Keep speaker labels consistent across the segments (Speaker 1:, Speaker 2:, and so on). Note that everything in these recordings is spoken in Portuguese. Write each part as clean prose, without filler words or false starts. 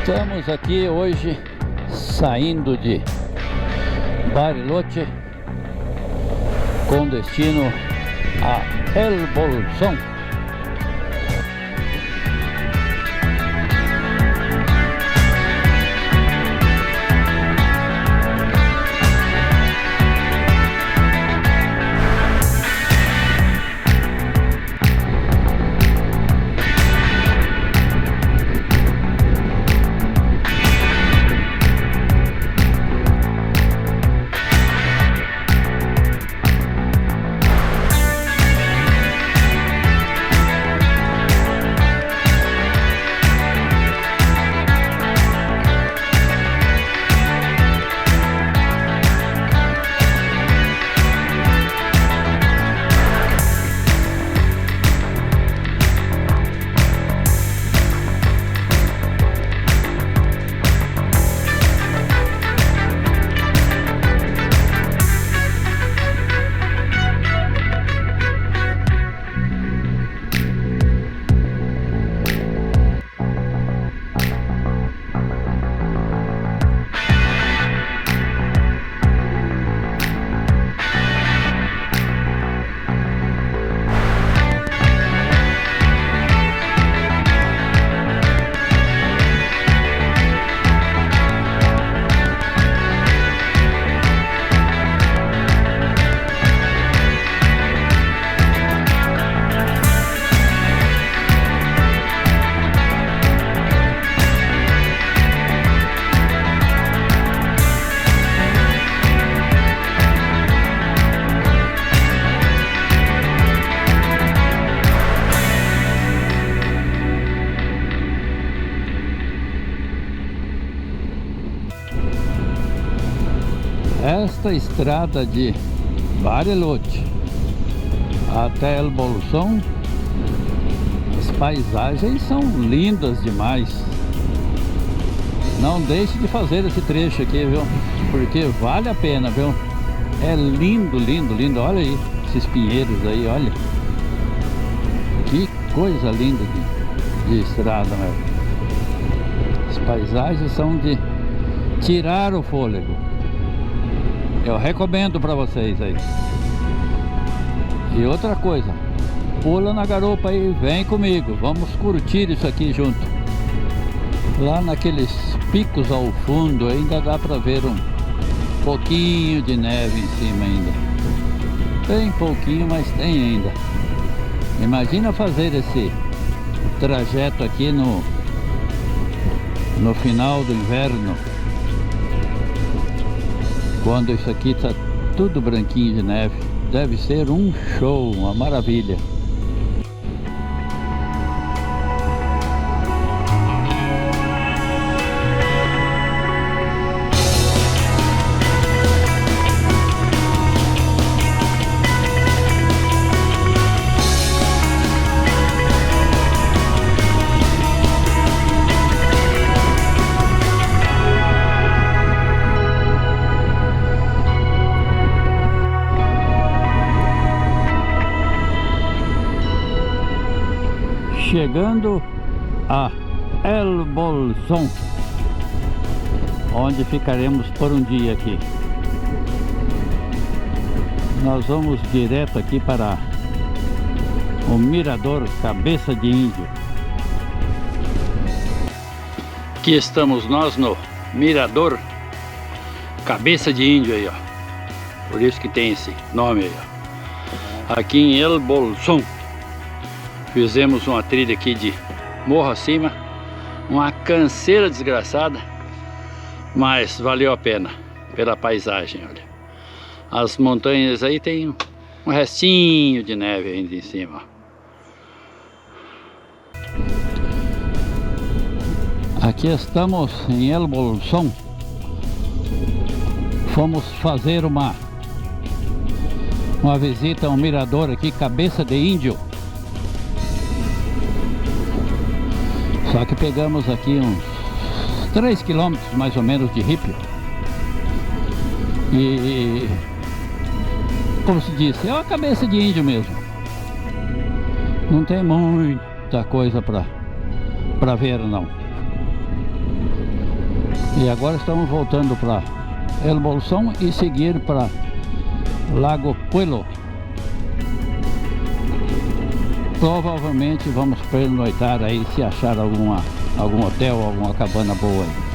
Speaker 1: Estamos aqui hoje saindo de Bariloche com destino a El Bolsón. Esta estrada de Bariloche até El Bolsón, as paisagens são lindas demais. Não deixe de fazer esse trecho aqui, viu? Porque vale a pena, viu? É lindo, lindo, lindo. Olha aí, esses pinheiros aí, olha. Que coisa linda de estrada, meu. As paisagens são de tirar o fôlego. Eu recomendo para vocês aí. E outra coisa, pula na garupa aí, vem comigo, vamos curtir isso aqui junto. Lá naqueles picos ao fundo ainda dá para ver um pouquinho de neve em cima ainda. Bem pouquinho, mas tem ainda. Imagina fazer esse trajeto aqui no final do inverno, quando isso aqui está tudo branquinho de neve. Deve ser um show, uma maravilha. Chegando a El Bolsón, onde ficaremos por um dia aqui. Nós vamos direto aqui para o Mirador Cabeça de Índio. Aqui estamos nós no Mirador Cabeça de Índio aí, ó. Por isso que tem esse nome aí, ó. Aqui em El Bolsón. Fizemos uma trilha aqui de morro acima, uma canseira desgraçada, mas valeu a pena pela paisagem, olha. As montanhas aí tem um restinho de neve ainda em cima. Aqui estamos em El Bolsón. Fomos fazer uma visita a um mirador aqui, Cabeça de Índio. Só que pegamos aqui uns 3 quilômetros mais ou menos de ripio. E como se disse, é uma cabeça de índio mesmo. Não tem muita coisa para ver não. E agora estamos voltando para El Bolsón e seguir para Lago Puelo. Provavelmente vamos pernoitar aí, se achar algum hotel, alguma cabana boa aí.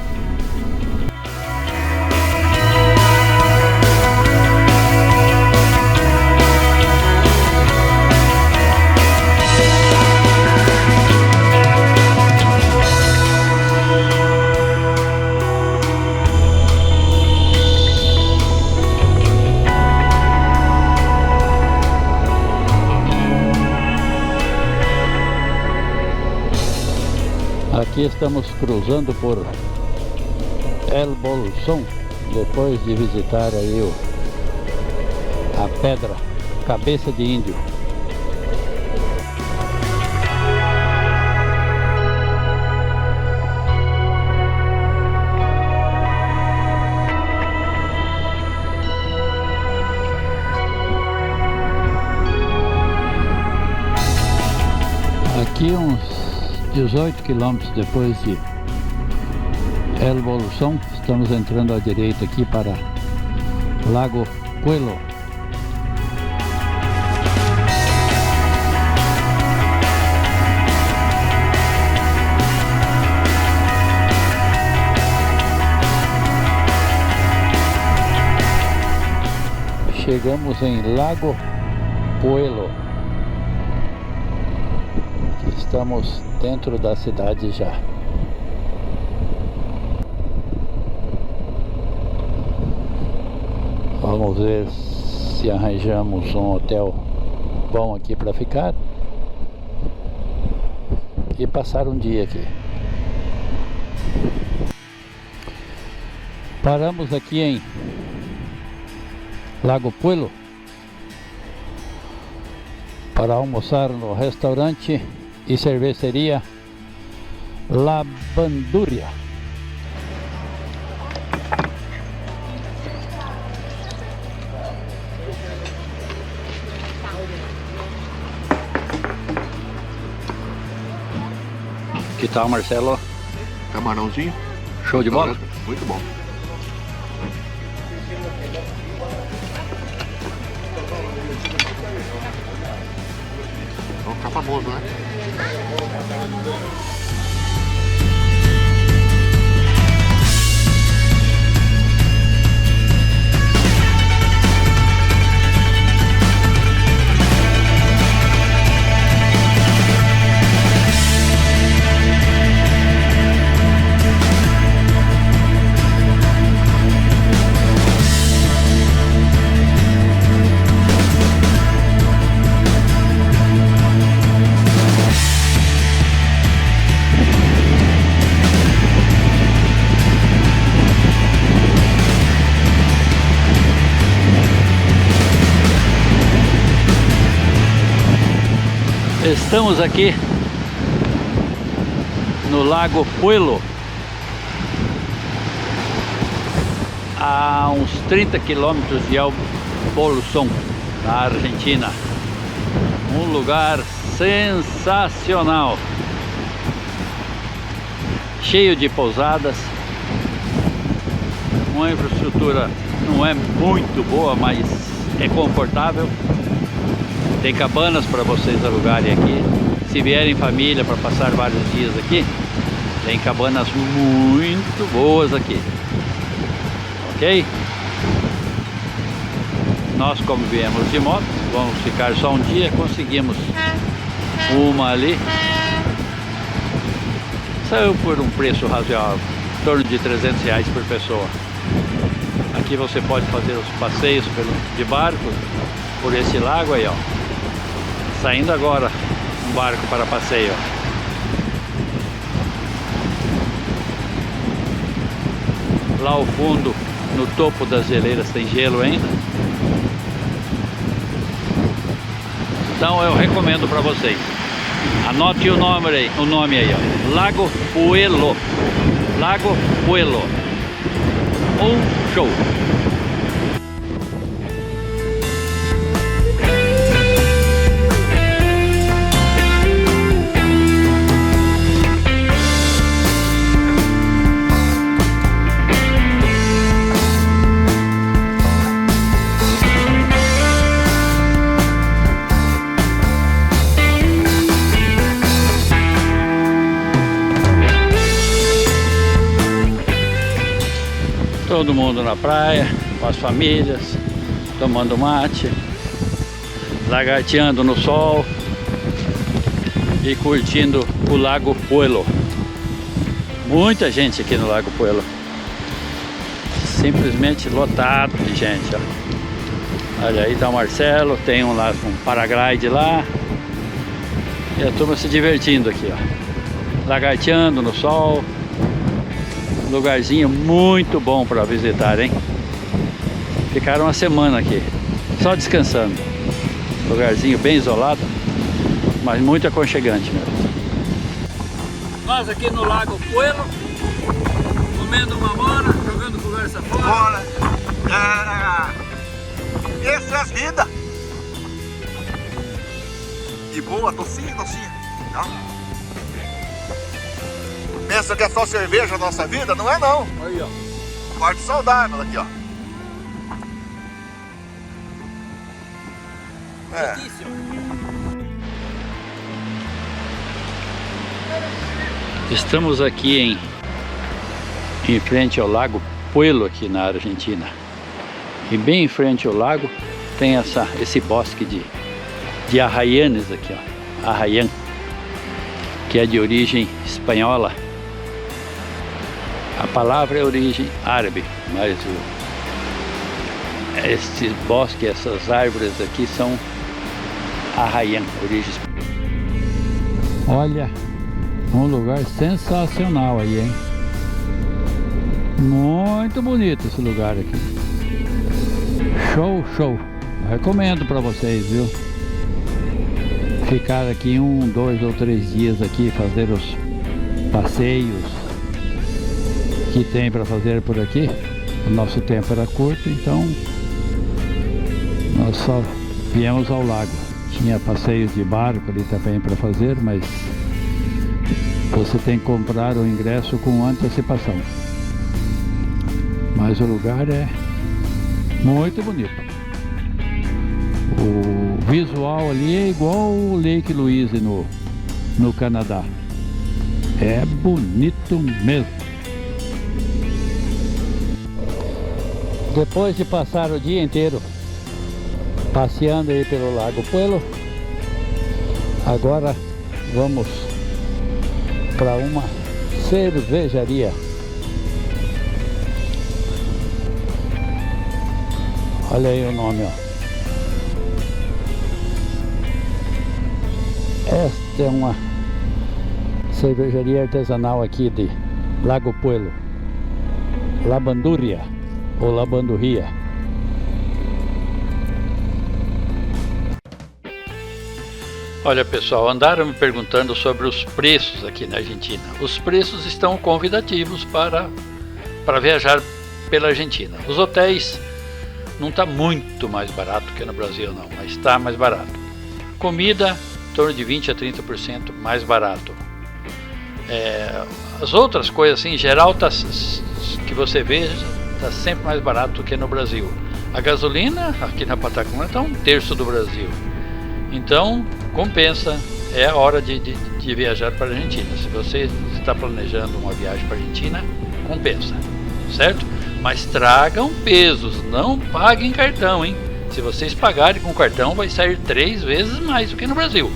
Speaker 1: Aqui estamos cruzando por El Bolsón, depois de visitar aí a pedra Cabeça de Índio. Aqui uns 18 quilômetros depois de El Bolsón, estamos entrando à direita aqui para Lago Puelo. Chegamos em Lago Puelo. Estamos dentro da cidade já. Vamos ver se arranjamos um hotel bom aqui para ficar e passar um dia aqui. Paramos aqui em Lago Puelo para almoçar no restaurante e cerveceria La Bandurria. Que tal, Marcelo?
Speaker 2: Camarãozinho?
Speaker 1: Show de bola?
Speaker 2: Muito bom. Vamos ficar famoso, né?
Speaker 1: Estamos aqui no Lago Puelo, a uns 30 quilômetros de El Bolsón, na Argentina. Um lugar sensacional, cheio de pousadas, uma infraestrutura não é muito boa, mas é confortável. Tem cabanas para vocês alugarem aqui. Se vierem família para passar vários dias aqui, tem cabanas muito boas aqui. Ok? Nós, como viemos de moto, vamos ficar só um dia. Conseguimos uma ali. Saiu por um preço razoável, em torno de R$300 por pessoa. Aqui você pode fazer os passeios de barco por esse lago aí, ó. Saindo agora um barco para passeio. Lá ao fundo, no topo das geleiras, tem gelo ainda. Então eu recomendo para vocês. Anote o nome aí, ó. Lago Puelo. Lago Puelo. Um show. Todo mundo na praia, com as famílias, tomando mate, lagarteando no sol e curtindo o Lago Puelo. Muita gente aqui no Lago Puelo. Simplesmente lotado de gente, ó. Olha aí, tá o Marcelo, tem um paraglide lá. E a turma se divertindo aqui, ó. Lagarteando no sol. Lugarzinho muito bom para visitar, hein? Ficaram uma semana aqui, só descansando. Lugarzinho bem isolado, mas muito aconchegante mesmo. Nós aqui no Lago Puelo, comendo uma mora, jogando conversa fora.
Speaker 2: Essa é a vida. De boa, docinha. Tá? Pensa que é só cerveja a nossa vida? Não é não.
Speaker 1: Aí, ó.
Speaker 2: Forte saudável aqui, ó. É.
Speaker 1: Estamos aqui em frente ao Lago Puelo, aqui na Argentina. E bem em frente ao lago tem esse bosque de arraianes aqui, ó. Arraián, que é de origem espanhola. A palavra é origem árabe, mas esse bosque, essas árvores aqui são arraián, origem espanhola. Olha, um lugar sensacional aí, hein? Muito bonito esse lugar aqui. Show! Recomendo para vocês, viu? Ficar aqui 1, 2 ou 3 dias aqui, fazer os passeios que tem para fazer por aqui. O nosso tempo era curto, então nós só viemos ao lago. Tinha passeios de barco ali também para fazer, mas você tem que comprar o ingresso com antecipação. Mas o lugar é muito bonito. O visual ali é igual o Lake Louise no Canadá. É bonito mesmo. Depois de passar o dia inteiro passeando aí pelo Lago Puelo, agora vamos para uma cervejaria. Olha aí o nome, ó. Esta é uma cervejaria artesanal aqui de Lago Puelo. La Bandurria ou La Bandurria. Olha, pessoal, andaram me perguntando sobre os preços aqui na Argentina. Os preços estão convidativos para viajar pela Argentina. Os hotéis não está muito mais barato que no Brasil não, mas está mais barato. Comida, em torno de 20 a 30% mais barato. As outras coisas assim, em geral, que você veja, está sempre mais barato do que no Brasil. A gasolina aqui na Patagônia está 1/3 do Brasil. Então, compensa, é a hora de viajar para a Argentina. Se você está planejando uma viagem para a Argentina, compensa, certo? Mas tragam pesos, não paguem cartão, hein? Se vocês pagarem com cartão, vai sair 3 vezes mais do que no Brasil.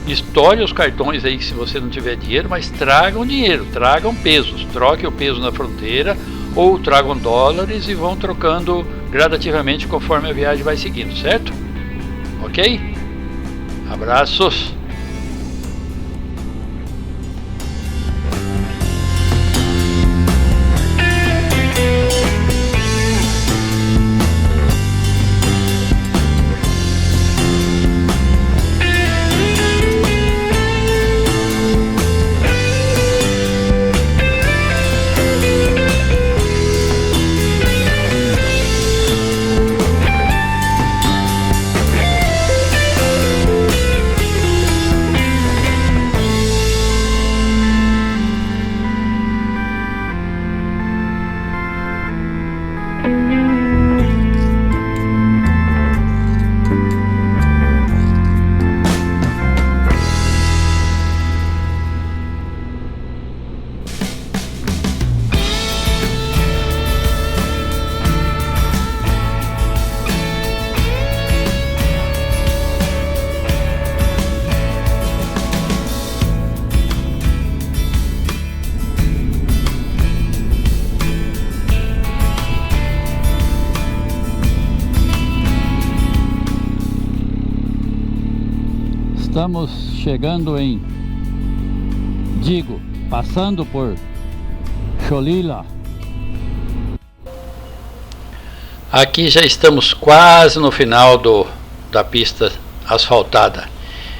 Speaker 1: Estoure os cartões aí se você não tiver dinheiro, mas tragam dinheiro, tragam pesos. Troquem o peso na fronteira ou tragam dólares e vão trocando gradativamente conforme a viagem vai seguindo, certo? Ok? Abraços! Estamos chegando em Digo, passando por Cholila. Aqui já estamos quase no final da pista asfaltada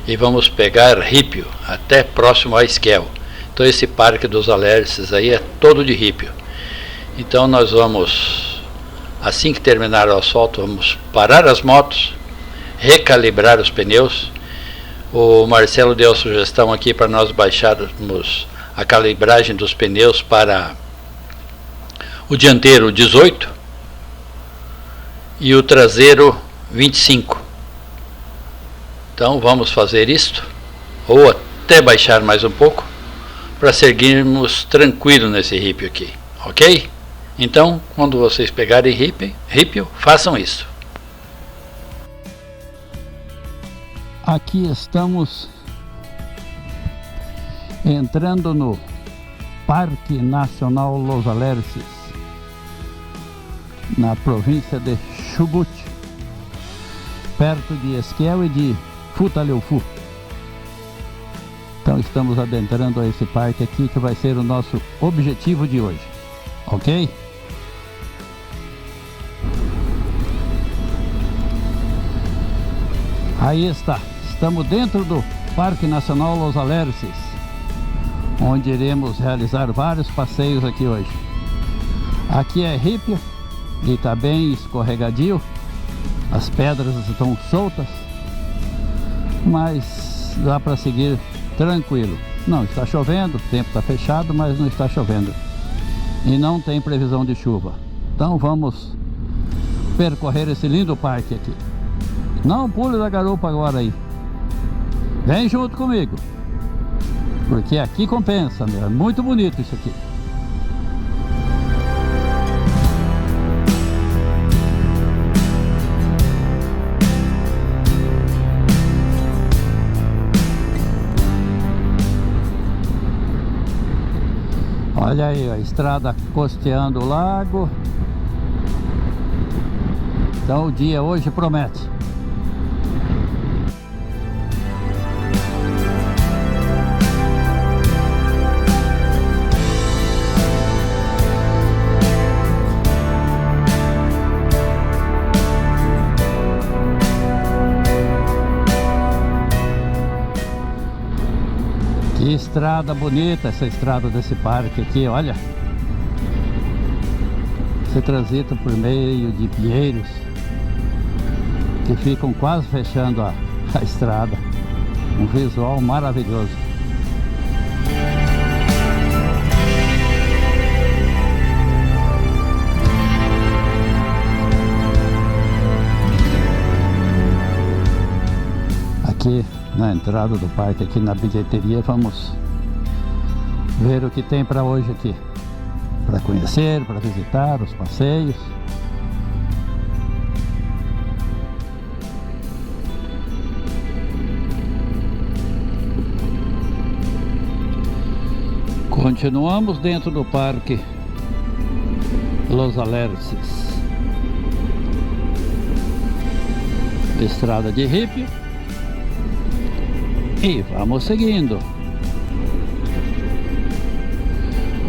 Speaker 1: e vamos pegar rípio até próximo a Esquel. Então esse Parque dos Alerces aí é todo de rípio. Então nós vamos, assim que terminar o asfalto, vamos parar as motos, recalibrar os pneus. O Marcelo deu a sugestão aqui para nós baixarmos a calibragem dos pneus para o dianteiro 18 e o traseiro 25. Então vamos fazer isto, ou até baixar mais um pouco, para seguirmos tranquilo nesse rípio aqui, ok? Então, quando vocês pegarem rípio, façam isso. Aqui estamos entrando no Parque Nacional Los Alerces, na província de Chubut, perto de Esquel e de Futaleufu. Então estamos adentrando a esse parque aqui, que vai ser o nosso objetivo de hoje, ok? Aí está, estamos dentro do Parque Nacional Los Alerces, onde iremos realizar vários passeios aqui hoje. Aqui é rípio e está bem escorregadio, as pedras estão soltas, mas dá para seguir tranquilo. Não está chovendo, o tempo está fechado, mas não está chovendo e não tem previsão de chuva. Então vamos percorrer esse lindo parque aqui. Não pule da garupa agora aí. Vem junto comigo, porque aqui compensa, meu. É muito bonito isso aqui. Olha aí a estrada costeando o lago. Então o dia hoje promete. Que estrada bonita, essa estrada desse parque aqui, olha. Você transita por meio de pinheiros que ficam quase fechando a estrada. Um visual maravilhoso. Aqui na entrada do parque, aqui na bilheteria, vamos ver o que tem para hoje aqui, para conhecer, para visitar os passeios. Continuamos dentro do Parque Los Alerces, estrada de rípio. E vamos seguindo.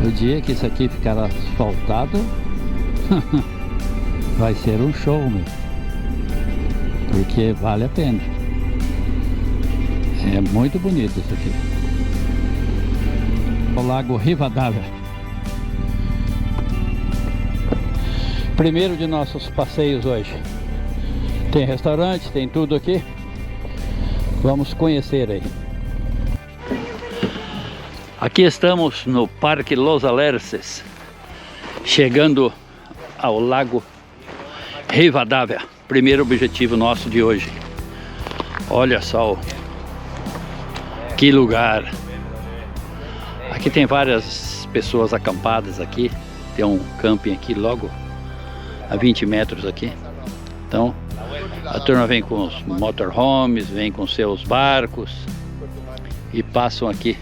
Speaker 1: O dia que isso aqui ficar asfaltado vai ser um show, meu. Porque vale a pena. É muito bonito isso aqui. O Lago Rivadavia. Primeiro de nossos passeios hoje. Tem restaurante, tem tudo aqui. Vamos conhecer aí. Aqui estamos no Parque Los Alerces, chegando ao Lago Rivadavia, primeiro objetivo nosso de hoje. Olha só que lugar. Aqui tem várias pessoas acampadas aqui. Tem um camping aqui logo a 20 metros aqui. Então a turma vem com os motorhomes, vem com seus barcos e passam aqui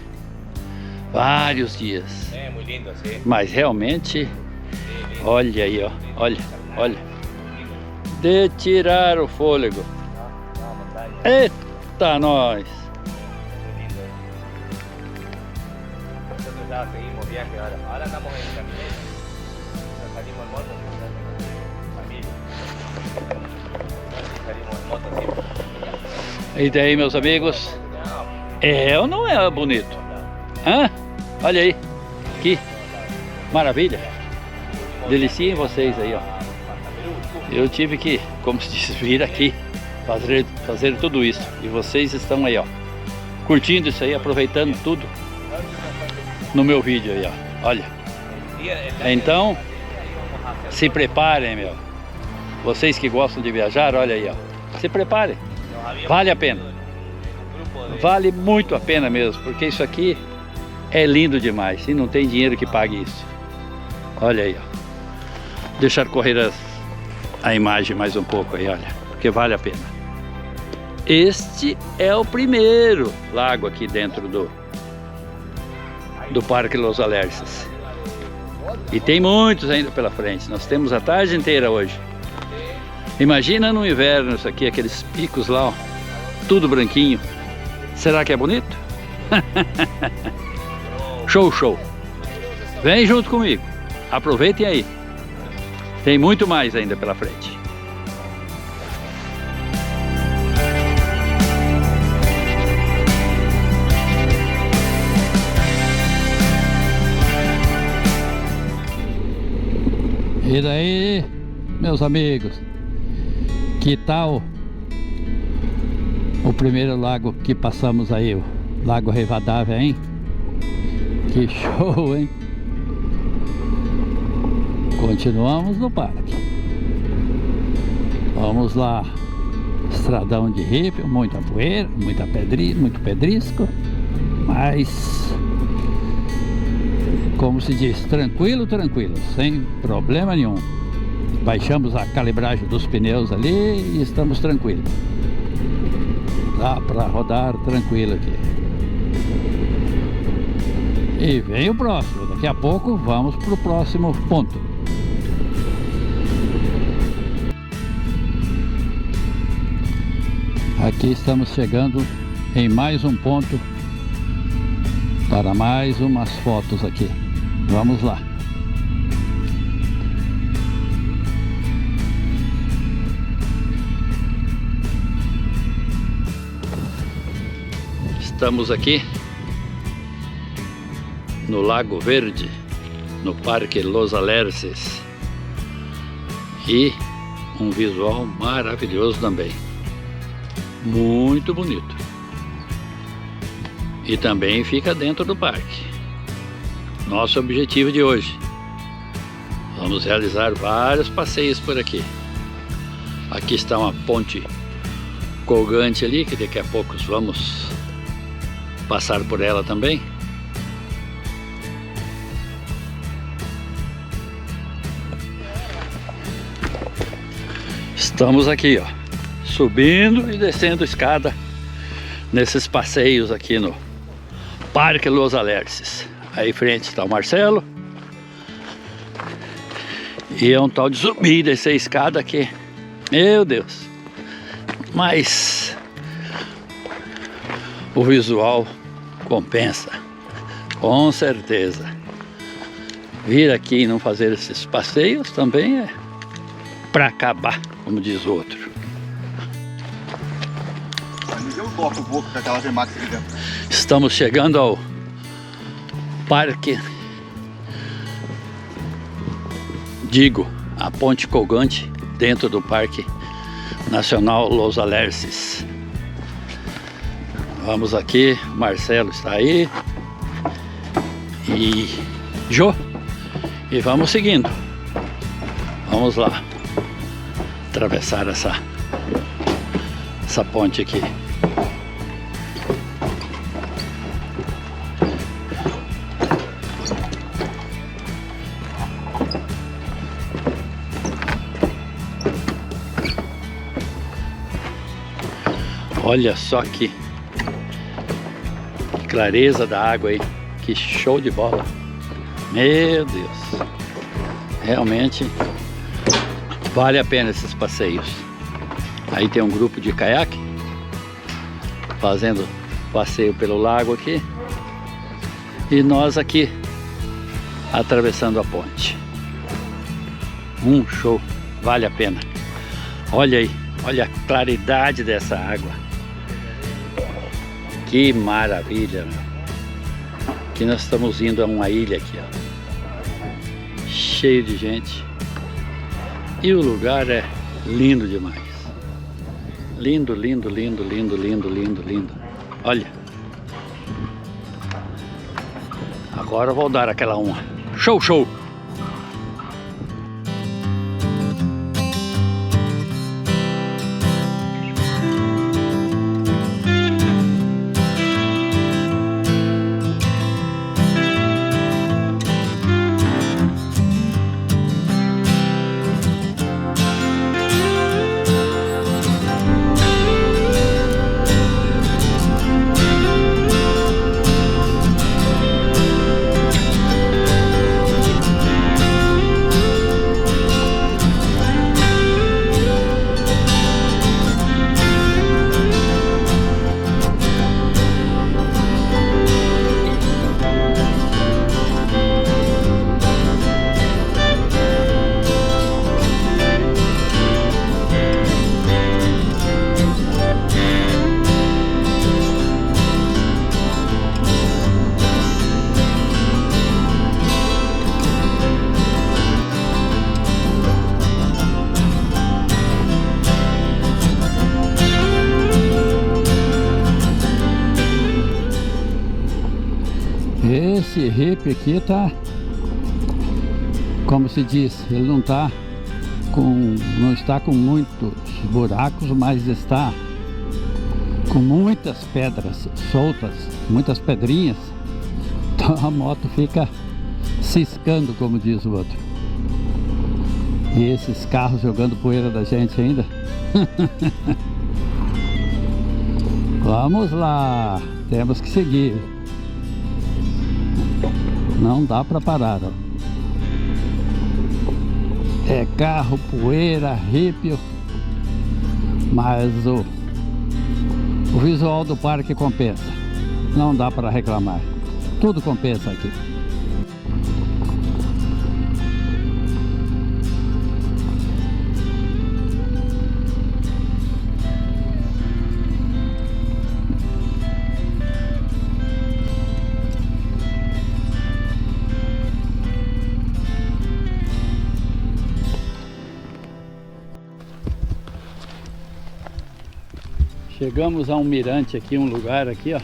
Speaker 1: vários dias. É muito lindo assim. Mas realmente, olha aí, ó, olha, de tirar o fôlego. Eita nós!
Speaker 3: Ya seguimos viaje ahora. Ahora estamos en camioneta. Ya salimos en moto. Familia. Salimos en moto siempre.
Speaker 1: E daí, meus amigos? É ou não é bonito? Hã? Olha aí. Que maravilha. Delicia em vocês aí, ó. Eu tive que, como se diz, vir aqui fazer tudo isso. E vocês estão aí, ó, curtindo isso aí, aproveitando tudo no meu vídeo aí, ó. Olha. Então, se preparem, meu. Vocês que gostam de viajar, olha aí, ó. Se preparem. Vale a pena. Vale muito a pena mesmo, porque isso aqui é lindo demais. E não tem dinheiro que pague isso. Olha aí, ó. Deixar correr a imagem mais um pouco aí, olha. Porque vale a pena. Este é o primeiro lago aqui dentro do Parque Los Alerces. E tem muitos ainda pela frente. Nós temos a tarde inteira hoje. Imagina no inverno isso aqui, aqueles picos lá, ó, tudo branquinho. Será que é bonito? Show, show. Vem junto comigo. Aproveitem aí. Tem muito mais ainda pela frente. E daí, meus amigos, que tal o primeiro lago que passamos aí, o Lago Rivadavia, hein? Que show, hein? Continuamos no parque. Vamos lá. Estradão de rípio, muita poeira, muito pedrisco, mas, como se diz, tranquilo, sem problema nenhum. Baixamos a calibragem dos pneus ali e estamos tranquilos. Dá para rodar tranquilo aqui. E vem o próximo. Daqui a pouco vamos para o próximo ponto. Aqui estamos chegando em mais um ponto para mais umas fotos aqui. Vamos lá. Estamos aqui no Lago Verde, no Parque Los Alerces, e um visual maravilhoso também, muito bonito, e também fica dentro do parque. Nosso objetivo de hoje, vamos realizar vários passeios por aqui. Aqui está uma ponte colgante ali, que daqui a pouco vamos passar por ela também. Estamos aqui, ó, subindo e descendo escada nesses passeios aqui no Parque Los Alerces. Aí em frente está o Marcelo. E é um tal de subir e descer a escada aqui. Meu Deus. Mas o visual compensa, com certeza. Vir aqui e não fazer esses passeios também é para acabar, como diz o outro. Estamos chegando ao parque, a ponte colgante dentro do Parque Nacional Los Alerces. Vamos aqui, Marcelo está aí e Jô, e vamos seguindo. Vamos lá atravessar essa ponte aqui. Olha só que clareza da água aí, que show de bola. Meu Deus, realmente vale a pena esses passeios. Aí tem um grupo de caiaque fazendo passeio pelo lago aqui, e nós aqui atravessando a ponte. Um show, vale a pena. Olha aí, olha a claridade dessa água. Que maravilha, meu. Aqui nós estamos indo a uma ilha aqui, ó. Cheio de gente. E o lugar é lindo demais. Lindo, lindo, lindo, lindo, lindo, lindo, lindo. Olha. Agora eu vou dar aquela uma. Show, show! Esse hippie aqui tá, como se diz, ele não está com muitos buracos, mas está com muitas pedras soltas, muitas pedrinhas. Então a moto fica ciscando, como diz o outro. E esses carros jogando poeira da gente ainda. Vamos lá, temos que seguir. Não dá para parar, ó. É carro, poeira, arrepio. Mas o visual do parque compensa. Não dá para reclamar. Tudo compensa aqui. Chegamos a um mirante aqui, um lugar aqui, ó,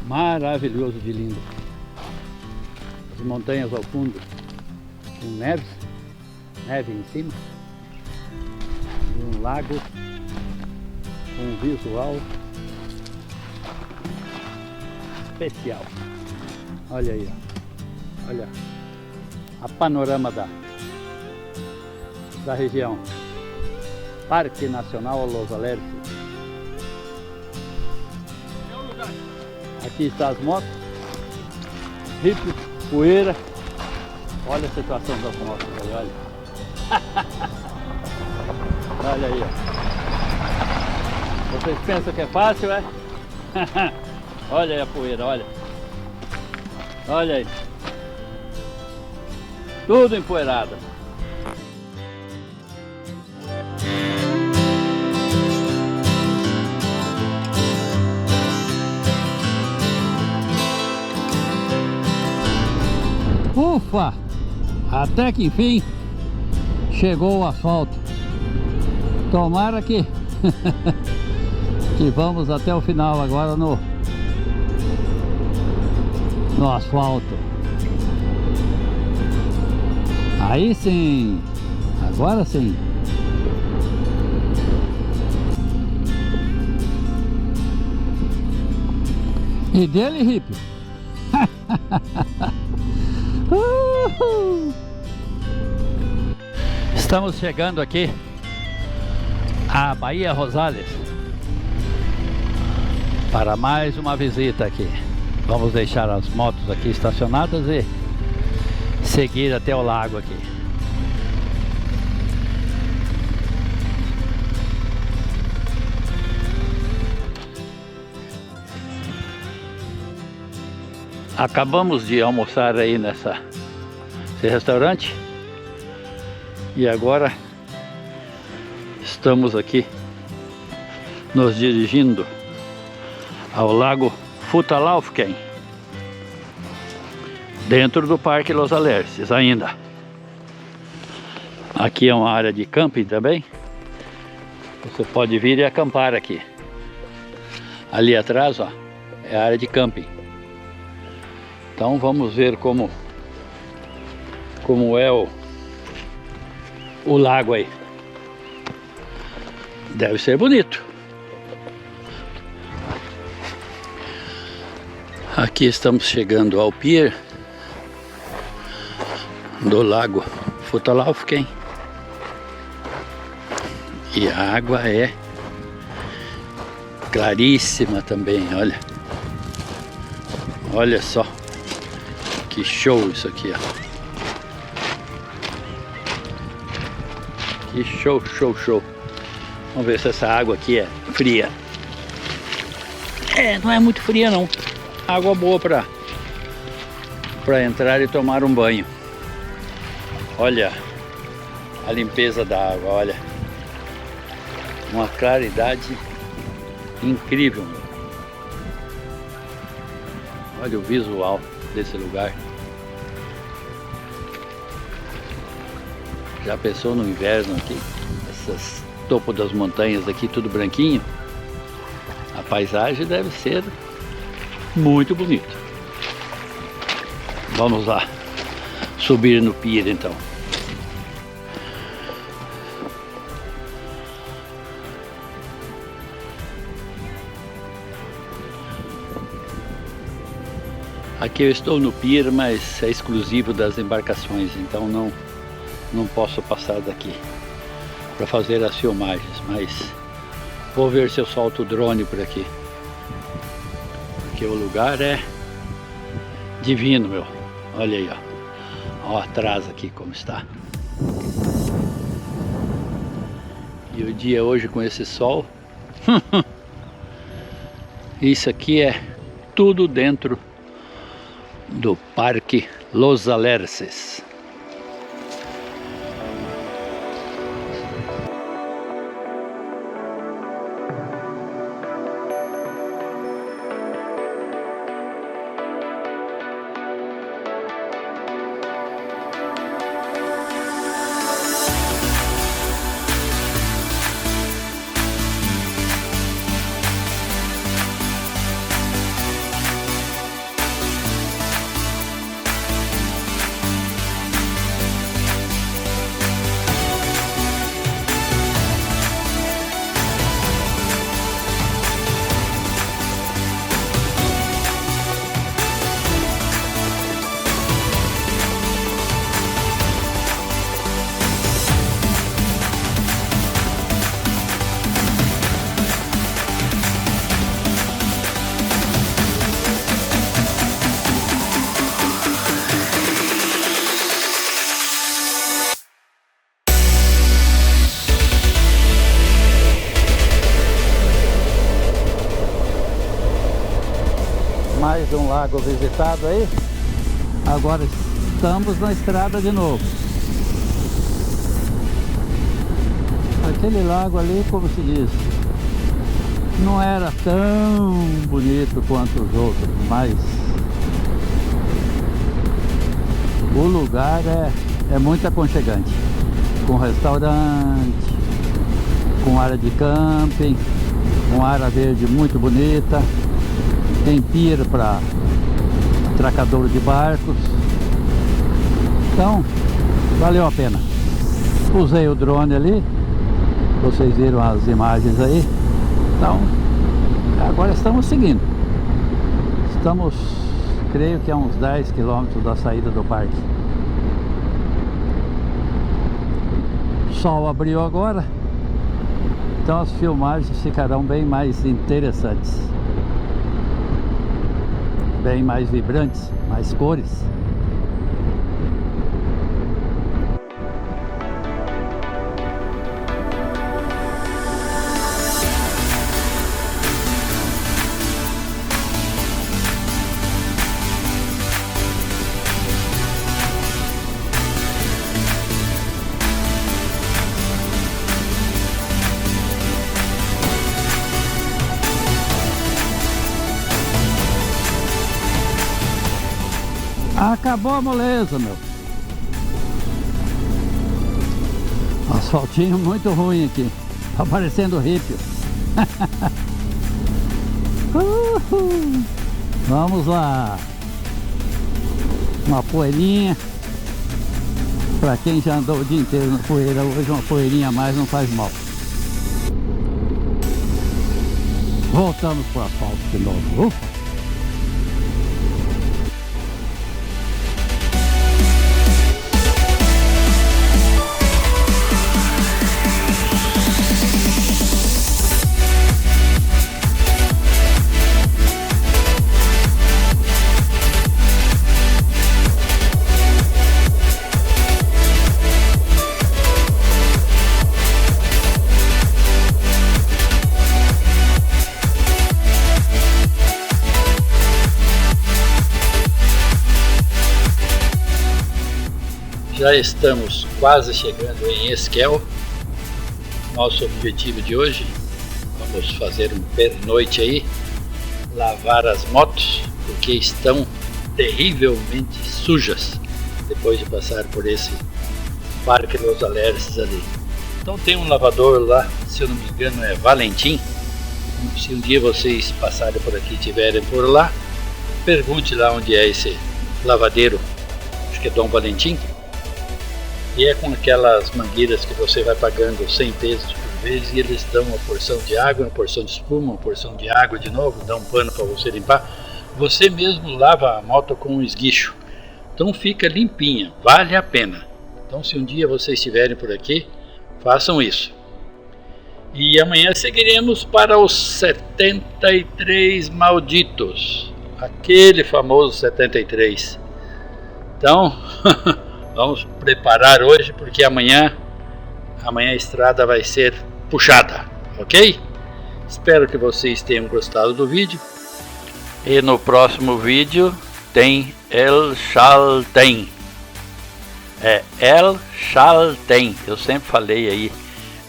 Speaker 1: maravilhoso de lindo. As montanhas ao fundo, com neve em cima, e um lago com um visual especial. Olha aí, ó. Olha a panorama da região. Parque Nacional Los Alerces. Aqui estão as motos, hippie, poeira. Olha a situação das motos aí, olha. Olha aí, ó. Vocês pensam que é fácil, é? Olha aí a poeira, olha. Olha aí. Tudo empoeirado. Ufa! Até que enfim chegou o asfalto. Tomara que que vamos até o final agora no asfalto. Aí sim, agora sim. E dele, hippie? Estamos chegando aqui a Bahia Rosales para mais uma visita aqui. Vamos deixar as motos aqui estacionadas e seguir até o lago aqui. Acabamos de almoçar aí nesse restaurante e agora estamos aqui nos dirigindo ao lago Futalaufken, dentro do Parque Los Alerces ainda. Aqui é uma área de camping também. Você pode vir e acampar aqui. Ali atrás, ó, é a área de camping. Então vamos ver como é o lago aí. Deve ser bonito. Aqui estamos chegando ao pier do lago Futalaufken. E a água é claríssima também, olha. Olha só. Que show isso aqui, ó. Que show, show, show. Vamos ver se essa água aqui é fria. Não é muito fria não. Água boa para entrar e tomar um banho. Olha a limpeza da água, olha. Uma claridade incrível, meu. Olha o visual desse lugar. Já pensou no inverno aqui? Esses topos das montanhas aqui, tudo branquinho. A paisagem deve ser muito bonita. Vamos lá subir no pier então. Aqui eu estou no pier, mas é exclusivo das embarcações, então não posso passar daqui para fazer as filmagens, mas vou ver se eu solto o drone por aqui, porque o lugar é divino, meu. Olha aí, ó atrás aqui como está. E o dia hoje com esse sol, isso aqui é tudo dentro do Parque Los Alerces. Mais um lago visitado aí. Agora estamos na estrada de novo. Aquele lago ali, como se diz, não era tão bonito quanto os outros, mas o lugar é muito aconchegante, com restaurante, com área de camping, com área verde muito bonita. Tem pier para atracadouro de barcos. Então, valeu a pena. Usei o drone ali. Vocês viram as imagens aí. Então, agora estamos seguindo. Estamos, creio que a uns 10 quilômetros da saída do parque. O sol abriu agora. Então as filmagens ficarão bem mais interessantes. Bem mais vibrantes, mais cores. Acabou a moleza, meu. Asfaltinho muito ruim aqui. Tá parecendo hippie. Vamos lá. Uma poeirinha. Pra quem já andou o dia inteiro na poeira, hoje uma poeirinha a mais não faz mal. Voltamos pro asfalto de novo. Já estamos quase chegando em Esquel. Nosso objetivo de hoje, vamos fazer um pernoite aí, lavar as motos, porque estão terrivelmente sujas depois de passar por esse Parque Los Alerces ali. Então tem um lavador lá, se eu não me engano é Valentim. Se um dia vocês passarem por aqui e estiverem por lá, pergunte lá onde é esse lavadeiro, acho que é Dom Valentim. E é com aquelas mangueiras que você vai pagando 100 pesos por vez e eles dão uma porção de água, uma porção de espuma, uma porção de água de novo, dão um pano para você limpar. Você mesmo lava a moto com um esguicho. Então fica limpinha, vale a pena. Então se um dia vocês estiverem por aqui, façam isso. E amanhã seguiremos para os 73 malditos. Aquele famoso 73. Então... vamos preparar hoje, porque amanhã a estrada vai ser puxada, ok? Espero que vocês tenham gostado do vídeo. E no próximo vídeo tem El Chaltén. É El Chaltén. Eu sempre falei aí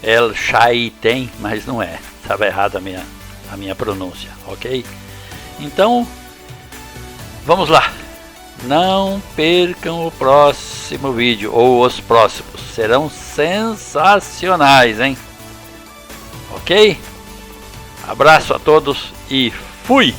Speaker 1: El Chaitén, mas não é. Estava errada a minha pronúncia, ok? Então, vamos lá. Não percam o próximo vídeo, ou os próximos, serão sensacionais, hein? Ok? Abraço a todos e fui!